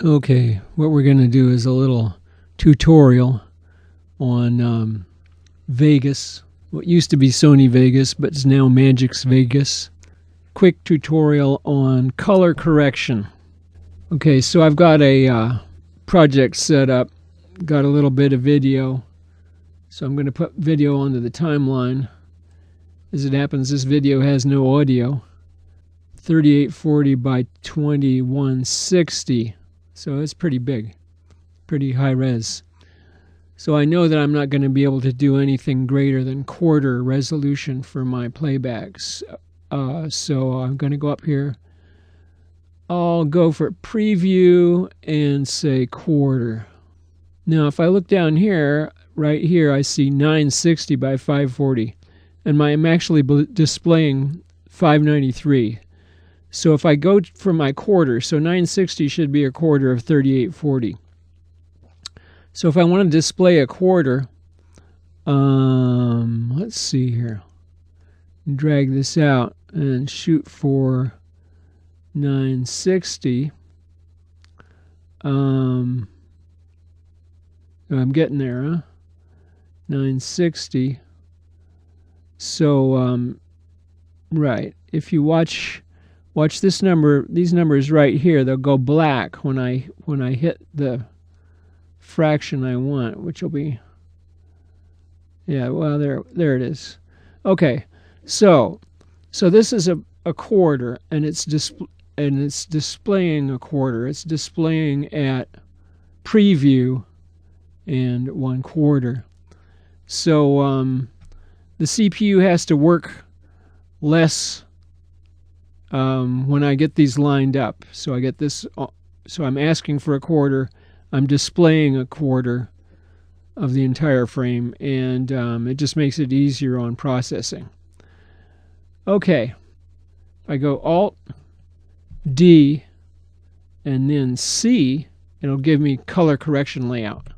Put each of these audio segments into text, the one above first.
Okay, what we're going to do is a little tutorial on Vegas. What used to be Sony Vegas, but is now Magix Vegas. Quick tutorial on color correction. Okay, so I've got a project set up, got a little bit of video. So I'm going to put video onto the timeline. As it happens, this video has no audio. 3840 by 2160. So it's pretty big, pretty high res. So I know that I'm not going to be able to do anything greater than quarter resolution for my playbacks. So I'm going to go up here. I'll go for preview and say quarter. Now if I look down here, right here, I see 960 by 540. And I'm actually displaying 593. So if I go for my quarter, so 960 should be a quarter of 3840. So if I want to display a quarter, let's see here. Drag this out and shoot for 960. I'm getting there, huh? 960. So, right. If you watch this number, these numbers right here, they'll go black when I hit the fraction I want, which will be, yeah, well, there it is. Okay, so this is a quarter, and it's displaying a quarter. It's displaying at preview and 1/4. So the CPU has to work less when I get these lined up. So I get this. So I'm asking for a quarter. I'm displaying a quarter of the entire frame, and it just makes it easier on processing. Okay, I go Alt D and then C, it'll give me color correction layout.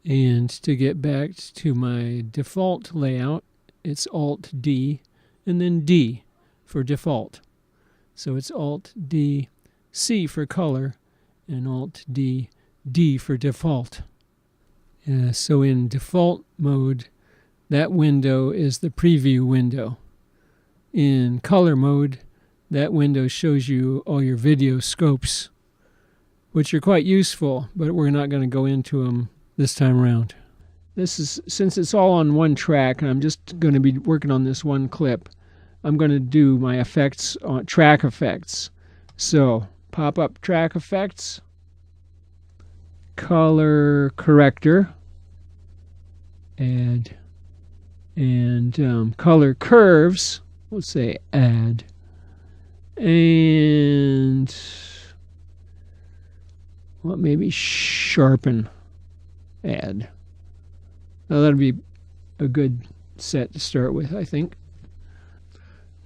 And to get back to my default layout, it's Alt D and then D for default. So it's Alt D C for color and Alt D D for default. So in default mode, that window is the preview window. In color mode, that window shows you all your video scopes, which are quite useful, but we're not going to go into them this time around. This is, since it's all on one track and I'm just going to be working on this one clip, I'm going to do my effects on track effects. So pop up track effects, color corrector, add, and color curves, we'll say add, and what, maybe sharpen, add. Now that'll be a good set to start with, I think.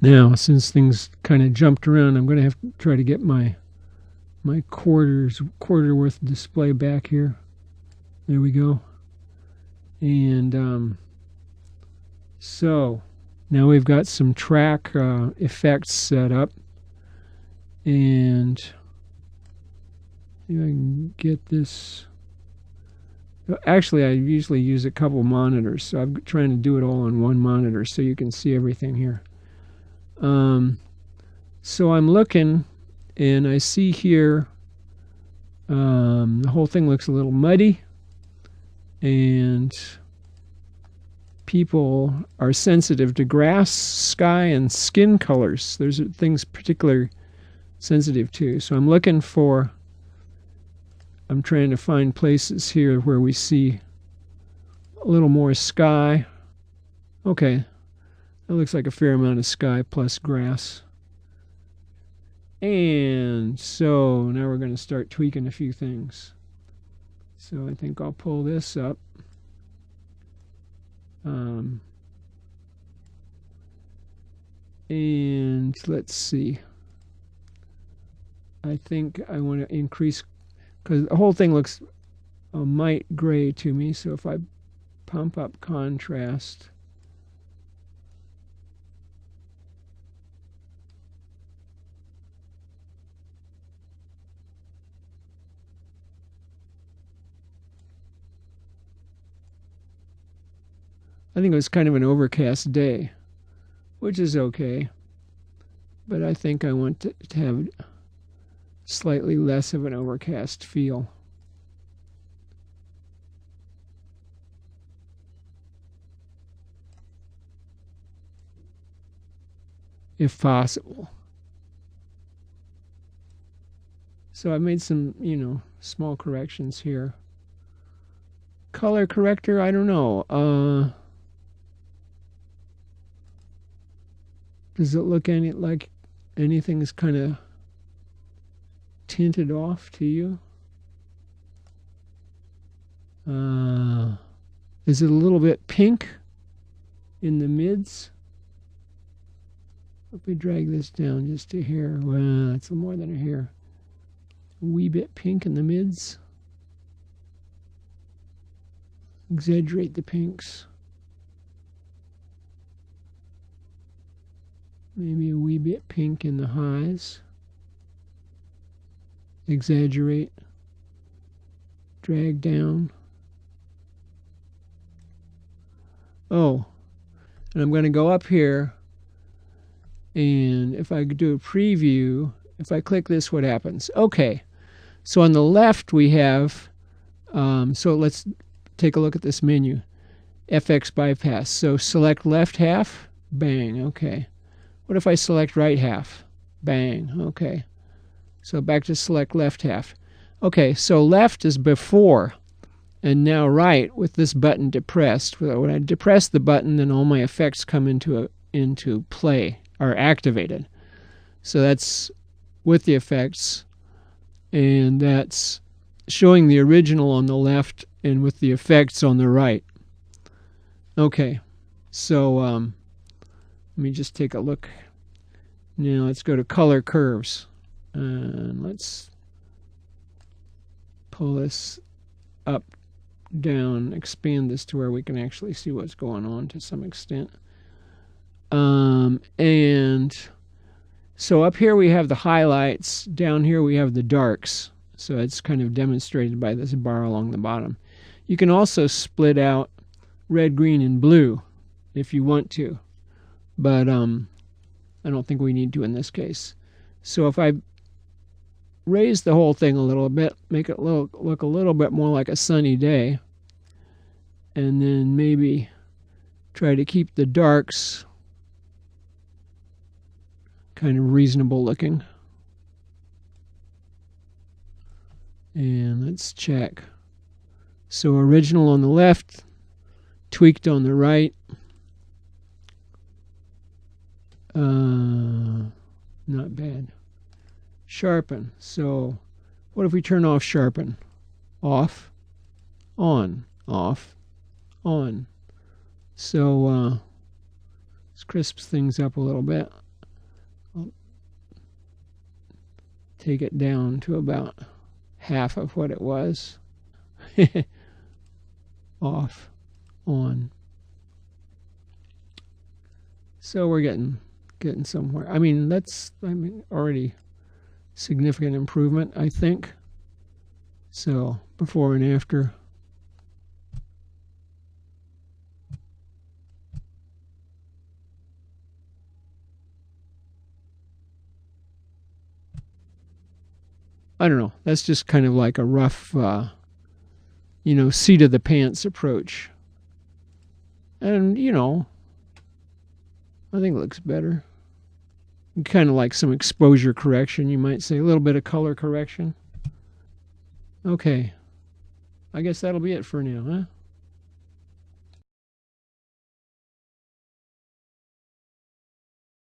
Now, since things kind of jumped around, I'm going to have to try to get my quarter worth display back here. There we go. And so now we've got some track effects set up, and see if I can get this. Actually, I usually use a couple monitors, so I'm trying to do it all on one monitor so you can see everything here. So I'm looking, and I see here the whole thing looks a little muddy, and people are sensitive to grass, sky, and skin colors. Those are things particularly sensitive to. So I'm looking for, I'm trying to find places here where we see a little more sky. Okay, that looks like a fair amount of sky plus grass. And so now we're going to start tweaking a few things. So I think I'll pull this up. And let's see. I think I want to increase, because the whole thing looks a mite gray to me. So if I pump up contrast, I think it was kind of an overcast day, which is okay. But I think I want to have slightly less of an overcast feel. If possible. So I made some, small corrections here. Color corrector, I don't know. Does it look like anything's kind of tinted off to you? Is it a little bit pink in the mids? Let me drag this down just to here. Well, that's more than a hair. A wee bit pink in the mids. Exaggerate the pinks. Maybe a wee bit pink in the highs. Exaggerate. Drag down. Oh, and I'm going to go up here, and if I do a preview, if I click this, what happens? Okay, so on the left we have, so let's take a look at this menu. FX bypass. So select left half, bang, okay. What if I select right half? Bang, okay. So back to select left half. Okay, so left is before, and now right with this button depressed. When I depress the button, then all my effects come into play, are activated. So that's with the effects, and that's showing the original on the left and with the effects on the right. Okay, so let me just take a look. Now let's go to color curves, and let's pull this up, down, expand this to where we can actually see what's going on to some extent. And so up here we have the highlights, down here we have the darks. So it's kind of demonstrated by this bar along the bottom. You can also split out red, green, and blue if you want to, but I don't think we need to in this case. So if I raise the whole thing a little bit, make it look a little bit more like a sunny day, and then maybe try to keep the darks kind of reasonable looking. And let's check. So original on the left, tweaked on the right. Not bad. Sharpen. So what if we turn off sharpen? Off, on, off, on. So this crisps things up a little bit. I'll take it down to about half of what it was. Off, on. So we're getting somewhere. I mean, that's already significant improvement, I think. So before and after. I don't know. That's just kind of like a rough, seat of the pants approach. And, I think it looks better. Kind of like some exposure correction, you might say. A little bit of color correction. Okay. I guess that'll be it for now, huh?